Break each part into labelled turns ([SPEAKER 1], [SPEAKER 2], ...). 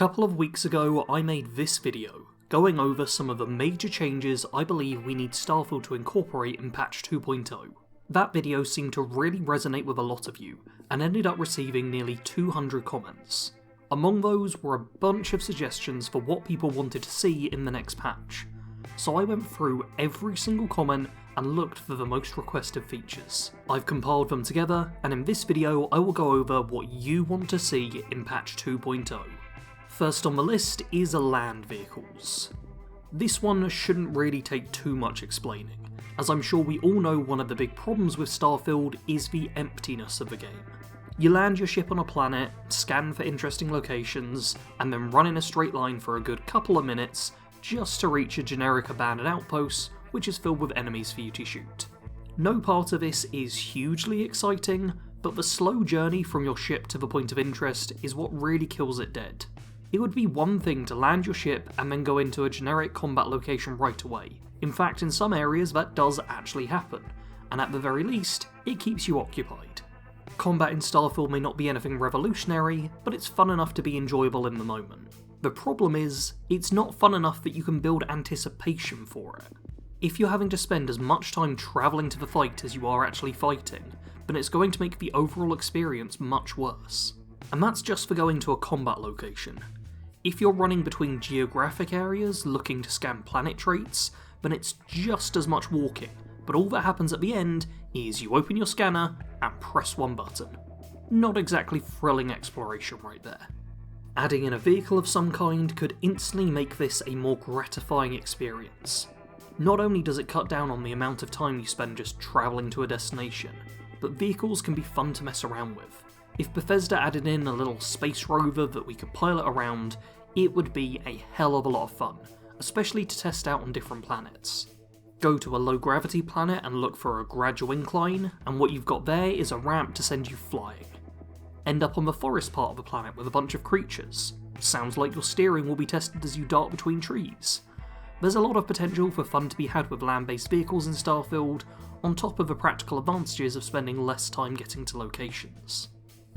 [SPEAKER 1] couple of weeks ago, I made this video, going over some of the major changes I believe we need Starfield to incorporate in patch 2.0. That video seemed to really resonate with a lot of you, and ended up receiving nearly 200 comments. Among those were a bunch of suggestions for what people wanted to see in the next patch, so I went through every single comment and looked for the most requested features. I've compiled them together, and in this video I will go over what you want to see in patch 2.0. First on the list is land vehicles. This one shouldn't really take too much explaining, as I'm sure we all know one of the big problems with Starfield is the emptiness of the game. You land your ship on a planet, scan for interesting locations, and then run in a straight line for a good couple of minutes just to reach a generic abandoned outpost which is filled with enemies for you to shoot. No part of this is hugely exciting, but the slow journey from your ship to the point of interest is what really kills it dead. It would be one thing to land your ship and then go into a generic combat location right away. In fact, in some areas that does actually happen, and at the very least, it keeps you occupied. Combat in Starfield may not be anything revolutionary, but it's fun enough to be enjoyable in the moment. The problem is, it's not fun enough that you can build anticipation for it. If you're having to spend as much time travelling to the fight as you are actually fighting, then it's going to make the overall experience much worse. And that's just for going to a combat location. If you're running between geographic areas looking to scan planet traits, then it's just as much walking, but all that happens at the end is you open your scanner and press one button. Not exactly thrilling exploration right there. Adding in a vehicle of some kind could instantly make this a more gratifying experience. Not only does it cut down on the amount of time you spend just travelling to a destination, but vehicles can be fun to mess around with. If Bethesda added in a little space rover that we could pilot around, it would be a hell of a lot of fun, especially to test out on different planets. Go to a low gravity planet and look for a gradual incline, and what you've got there is a ramp to send you flying. End up on the forest part of the planet with a bunch of creatures. Sounds like your steering will be tested as you dart between trees. There's a lot of potential for fun to be had with land-based vehicles in Starfield, on top of the practical advantages of spending less time getting to locations.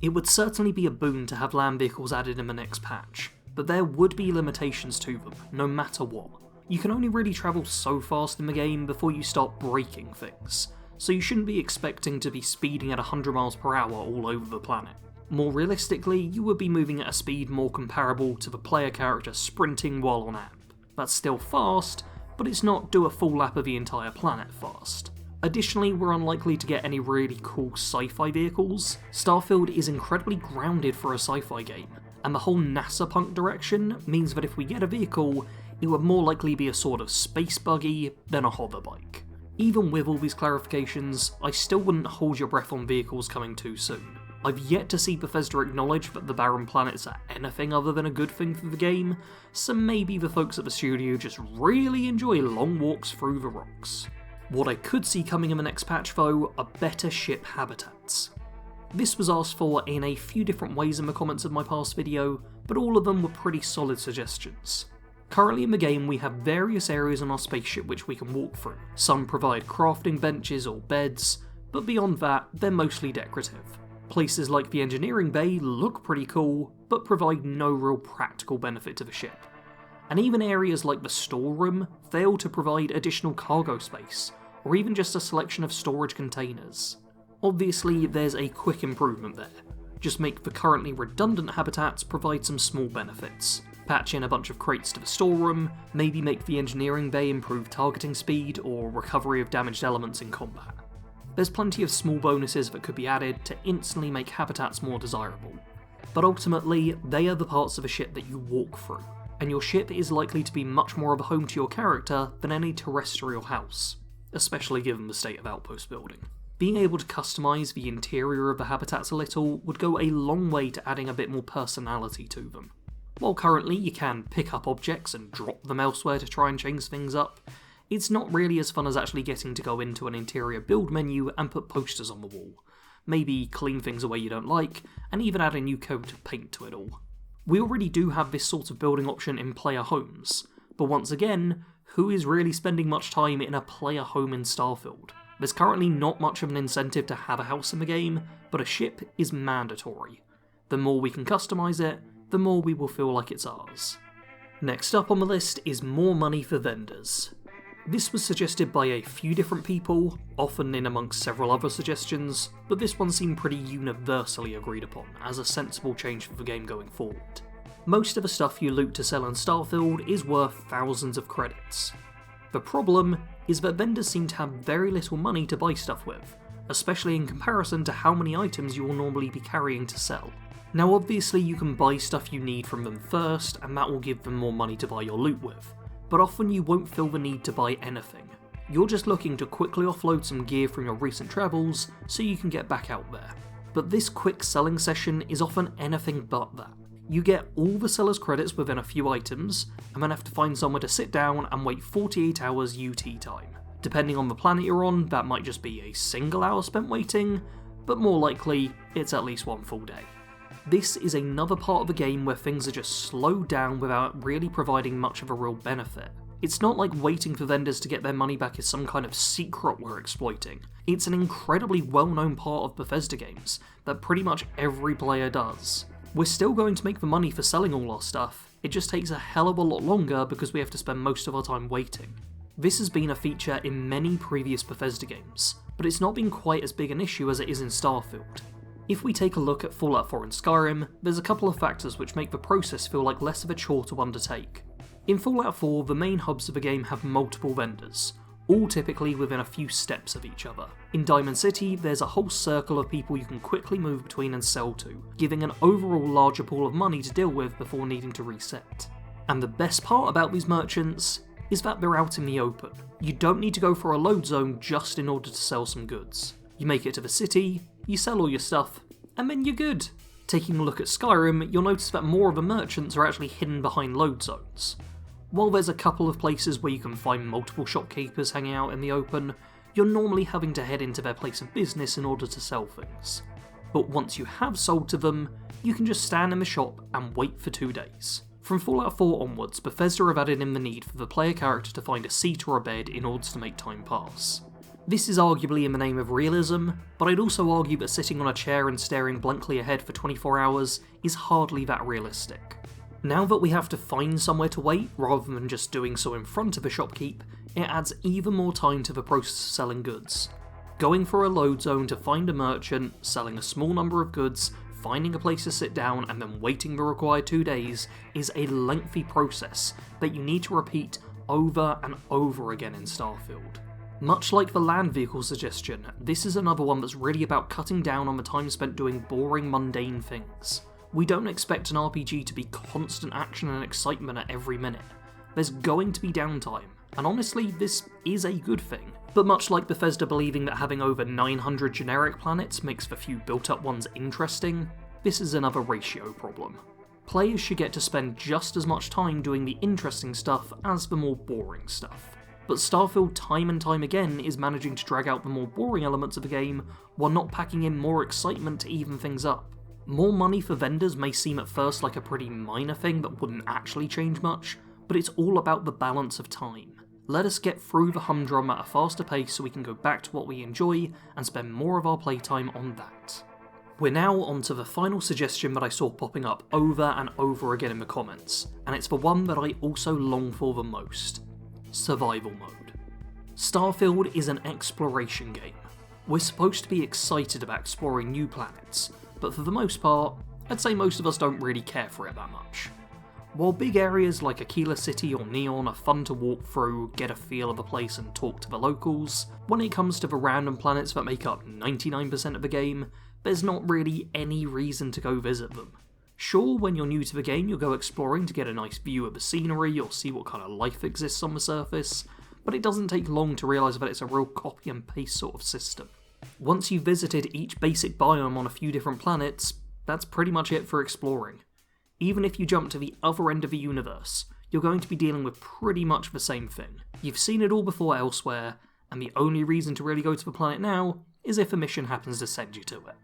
[SPEAKER 1] It would certainly be a boon to have land vehicles added in the next patch, but there would be limitations to them, no matter what. You can only really travel so fast in the game before you start breaking things, so you shouldn't be expecting to be speeding at 100 miles per hour all over the planet. More realistically, you would be moving at a speed more comparable to the player character sprinting while on amp. That's still fast, but it's not do a full lap of the entire planet fast. Additionally, we're unlikely to get any really cool sci-fi vehicles. Starfield is incredibly grounded for a sci-fi game, and the whole NASA punk direction means that if we get a vehicle, it would more likely be a sort of space buggy than a hoverbike. Even with all these clarifications, I still wouldn't hold your breath on vehicles coming too soon. I've yet to see Bethesda acknowledge that the barren planets are anything other than a good thing for the game, so maybe the folks at the studio just really enjoy long walks through the rocks. What I could see coming in the next patch though are better ship habitats. This was asked for in a few different ways in the comments of my past video, but all of them were pretty solid suggestions. Currently in the game we have various areas on our spaceship which we can walk through. Some provide crafting benches or beds, but beyond that they're mostly decorative. Places like the engineering bay look pretty cool, but provide no real practical benefit to the ship. And even areas like the storeroom fail to provide additional cargo space, or even just a selection of storage containers. Obviously, there's a quick improvement there. Just make the currently redundant habitats provide some small benefits. Patch in a bunch of crates to the storeroom, maybe make the engineering bay improve targeting speed or recovery of damaged elements in combat. There's plenty of small bonuses that could be added to instantly make habitats more desirable. But ultimately, they are the parts of a ship that you walk through, and your ship is likely to be much more of a home to your character than any terrestrial house, especially given the state of outpost building. Being able to customise the interior of the habitats a little would go a long way to adding a bit more personality to them. While currently you can pick up objects and drop them elsewhere to try and change things up, it's not really as fun as actually getting to go into an interior build menu and put posters on the wall, maybe clean things away you don't like, and even add a new coat of paint to it all. We already do have this sort of building option in player homes, but once again, who is really spending much time in a player home in Starfield? There's currently not much of an incentive to have a house in the game, but a ship is mandatory. The more we can customise it, the more we will feel like it's ours. Next up on the list is more money for vendors. This was suggested by a few different people, often in amongst several other suggestions, but this one seemed pretty universally agreed upon as a sensible change for the game going forward. Most of the stuff you loot to sell in Starfield is worth thousands of credits. The problem is that vendors seem to have very little money to buy stuff with, especially in comparison to how many items you will normally be carrying to sell. Now obviously you can buy stuff you need from them first, and that will give them more money to buy your loot with, but often you won't feel the need to buy anything. You're just looking to quickly offload some gear from your recent travels so you can get back out there. But this quick selling session is often anything but that. You get all the seller's credits within a few items, and then have to find somewhere to sit down and wait 48 hours UT time. Depending on the planet you're on, that might just be a single hour spent waiting, but more likely, it's at least one full day. This is another part of the game where things are just slowed down without really providing much of a real benefit. It's not like waiting for vendors to get their money back is some kind of secret we're exploiting. It's an incredibly well-known part of Bethesda games that pretty much every player does. We're still going to make the money for selling all our stuff, it just takes a hell of a lot longer because we have to spend most of our time waiting. This has been a feature in many previous Bethesda games, but it's not been quite as big an issue as it is in Starfield. If we take a look at Fallout 4 and Skyrim, there's a couple of factors which make the process feel like less of a chore to undertake. In Fallout 4, the main hubs of the game have multiple vendors, all typically within a few steps of each other. In Diamond City, there's a whole circle of people you can quickly move between and sell to, giving an overall larger pool of money to deal with before needing to reset. And the best part about these merchants is that they're out in the open. You don't need to go for a load zone just in order to sell some goods. You make it to the city, you sell all your stuff, and then you're good. Taking a look at Skyrim, you'll notice that more of the merchants are actually hidden behind load zones. While there's a couple of places where you can find multiple shopkeepers hanging out in the open, you're normally having to head into their place of business in order to sell things. But once you have sold to them, you can just stand in the shop and wait for 2 days. From Fallout 4 onwards, Bethesda have added in the need for the player character to find a seat or a bed in order to make time pass. This is arguably in the name of realism, but I'd also argue that sitting on a chair and staring blankly ahead for 24 hours is hardly that realistic. Now that we have to find somewhere to wait, rather than just doing so in front of a shopkeep, it adds even more time to the process of selling goods. Going for a load zone to find a merchant, selling a small number of goods, finding a place to sit down, and then waiting the required 2 days is a lengthy process that you need to repeat over and over again in Starfield. Much like the land vehicle suggestion, this is another one that's really about cutting down on the time spent doing boring, mundane things. We don't expect an RPG to be constant action and excitement at every minute. There's going to be downtime, and honestly, this is a good thing. But much like Bethesda believing that having over 900 generic planets makes the few built-up ones interesting, this is another ratio problem. Players should get to spend just as much time doing the interesting stuff as the more boring stuff. But Starfield time and time again is managing to drag out the more boring elements of the game while not packing in more excitement to even things up. More money for vendors may seem at first like a pretty minor thing that wouldn't actually change much, but it's all about the balance of time. Let us get through the humdrum at a faster pace so we can go back to what we enjoy and spend more of our playtime on that. We're now on to the final suggestion that I saw popping up over and over again in the comments, and it's the one that I also long for the most. Survival mode. Starfield is an exploration game. We're supposed to be excited about exploring new planets, but for the most part, I'd say most of us don't really care for it that much. While big areas like Aquila City or Neon are fun to walk through, get a feel of the place and talk to the locals, when it comes to the random planets that make up 99% of the game, there's not really any reason to go visit them. Sure, when you're new to the game you'll go exploring to get a nice view of the scenery or see what kind of life exists on the surface, but it doesn't take long to realise that it's a real copy and paste sort of system. Once you've visited each basic biome on a few different planets, that's pretty much it for exploring. Even if you jump to the other end of the universe, you're going to be dealing with pretty much the same thing. You've seen it all before elsewhere, and the only reason to really go to the planet now is if a mission happens to send you to it.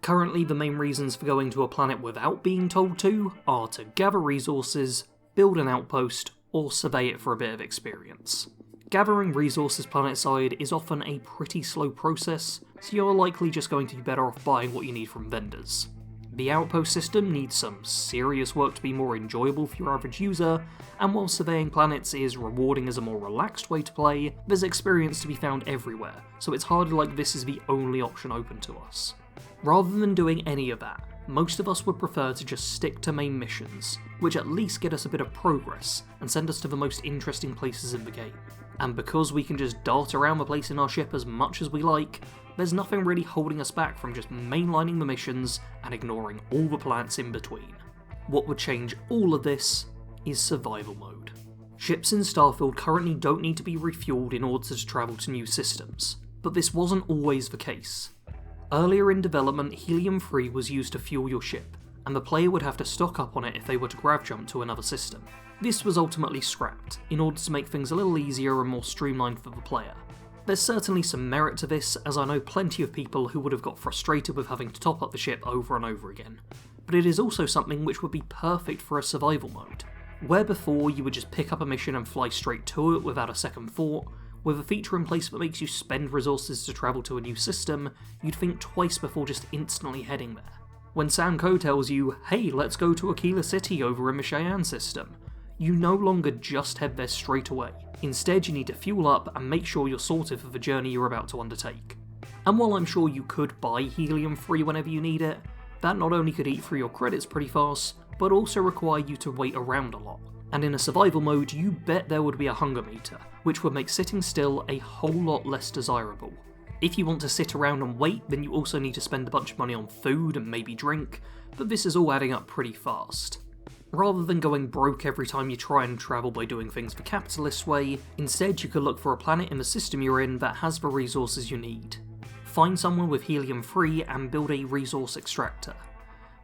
[SPEAKER 1] Currently, the main reasons for going to a planet without being told to are to gather resources, build an outpost, or survey it for a bit of experience. Gathering resources planetside is often a pretty slow process, so you're likely just going to be better off buying what you need from vendors. The outpost system needs some serious work to be more enjoyable for your average user, and while surveying planets is rewarding as a more relaxed way to play, there's experience to be found everywhere, so it's hardly like this is the only option open to us. Rather than doing any of that, most of us would prefer to just stick to main missions, which at least get us a bit of progress and send us to the most interesting places in the game. And because we can just dart around the place in our ship as much as we like, there's nothing really holding us back from just mainlining the missions and ignoring all the planets in between. What would change all of this is survival mode. Ships in Starfield currently don't need to be refueled in order to travel to new systems, but this wasn't always the case. Earlier in development, helium-3 was used to fuel your ship, and the player would have to stock up on it if they were to grav jump to another system. This was ultimately scrapped, in order to make things a little easier and more streamlined for the player. There's certainly some merit to this, as I know plenty of people who would have got frustrated with having to top up the ship over and over again, but it is also something which would be perfect for a survival mode. Where before you would just pick up a mission and fly straight to it without a second thought, with a feature in place that makes you spend resources to travel to a new system, you'd think twice before just instantly heading there. When Sam Coe tells you, hey, let's go to Aquila City over in the Cheyenne system, you no longer just head there straight away. Instead, you need to fuel up and make sure you're sorted for the journey you're about to undertake. And while I'm sure you could buy helium-3 whenever you need it, that not only could eat through your credits pretty fast, but also require you to wait around a lot. And in a survival mode, you bet there would be a hunger meter, which would make sitting still a whole lot less desirable. If you want to sit around and wait, then you also need to spend a bunch of money on food and maybe drink, but this is all adding up pretty fast. Rather than going broke every time you try and travel by doing things the capitalist way, instead you could look for a planet in the system you're in that has the resources you need. Find someone with helium-3 and build a resource extractor.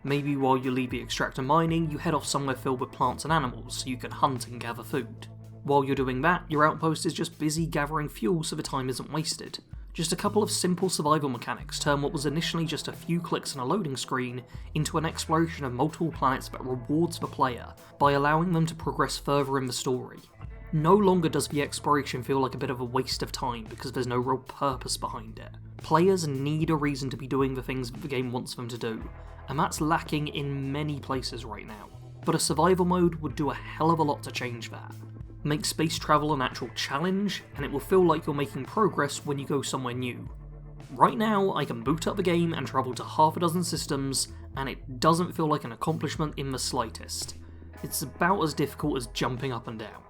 [SPEAKER 1] Maybe while you leave the extractor mining, you head off somewhere filled with plants and animals so you can hunt and gather food. While you're doing that, your outpost is just busy gathering fuel so the time isn't wasted. Just a couple of simple survival mechanics turn what was initially just a few clicks on a loading screen into an exploration of multiple planets that rewards the player by allowing them to progress further in the story. No longer does the exploration feel like a bit of a waste of time because there's no real purpose behind it. Players need a reason to be doing the things that the game wants them to do, and that's lacking in many places right now. But a survival mode would do a hell of a lot to change that. Make space travel an actual challenge, and it will feel like you're making progress when you go somewhere new. Right now, I can boot up the game and travel to half a dozen systems, and it doesn't feel like an accomplishment in the slightest. It's about as difficult as jumping up and down.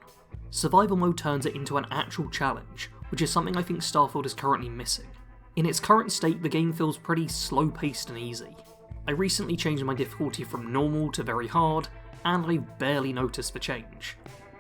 [SPEAKER 1] Survival mode turns it into an actual challenge, which is something I think Starfield is currently missing. In its current state, the game feels pretty slow-paced and easy. I recently changed my difficulty from normal to very hard, and I've barely noticed the change.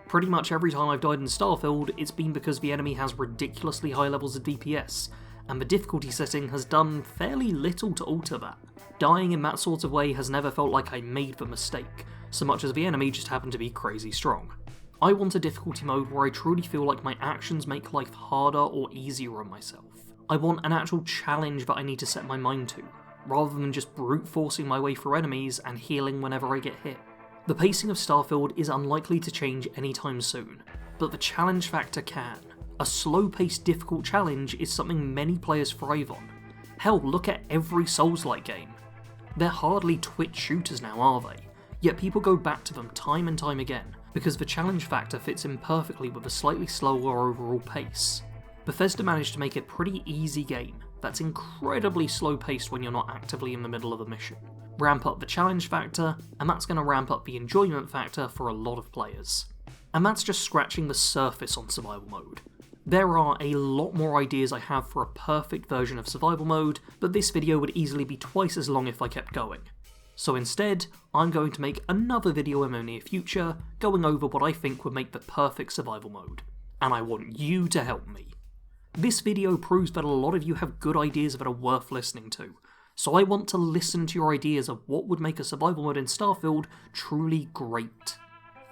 [SPEAKER 1] Pretty much every time I've died in Starfield, it's been because the enemy has ridiculously high levels of DPS, and the difficulty setting has done fairly little to alter that. Dying in that sort of way has never felt like I made the mistake, so much as the enemy just happened to be crazy strong. I want a difficulty mode where I truly feel like my actions make life harder or easier on myself. I want an actual challenge that I need to set my mind to, rather than just brute forcing my way through enemies and healing whenever I get hit. The pacing of Starfield is unlikely to change anytime soon, but the challenge factor can. A slow-paced difficult challenge is something many players thrive on. Hell, look at every Souls-like game. They're hardly Twitch shooters now, are they? Yet people go back to them time and time again, because the challenge factor fits in perfectly with a slightly slower overall pace. Bethesda managed to make a pretty easy game that's incredibly slow-paced when you're not actively in the middle of a mission. Ramp up the challenge factor, and that's going to ramp up the enjoyment factor for a lot of players. And that's just scratching the surface on survival mode. There are a lot more ideas I have for a perfect version of survival mode, but this video would easily be twice as long if I kept going. So instead, I'm going to make another video in the near future, going over what I think would make the perfect survival mode. And I want you to help me. This video proves that a lot of you have good ideas that are worth listening to, so I want to listen to your ideas of what would make a survival mode in Starfield truly great.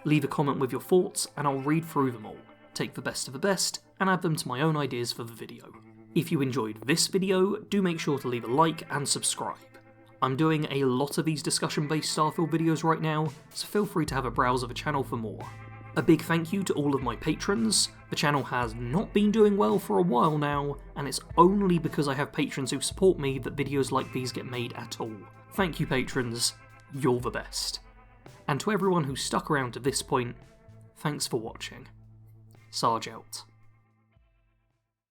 [SPEAKER 1] Leave a comment with your thoughts and I'll read through them all, take the best of the best, and add them to my own ideas for the video. If you enjoyed this video, do make sure to leave a like and subscribe. I'm doing a lot of these discussion-based Starfield videos right now, so feel free to have a browse of the channel for more. A big thank you to all of my patrons. The channel has not been doing well for a while now, and it's only because I have patrons who support me that videos like these get made at all. Thank you patrons, you're the best. And to everyone who stuck around to this point, thanks for watching. Sarge out.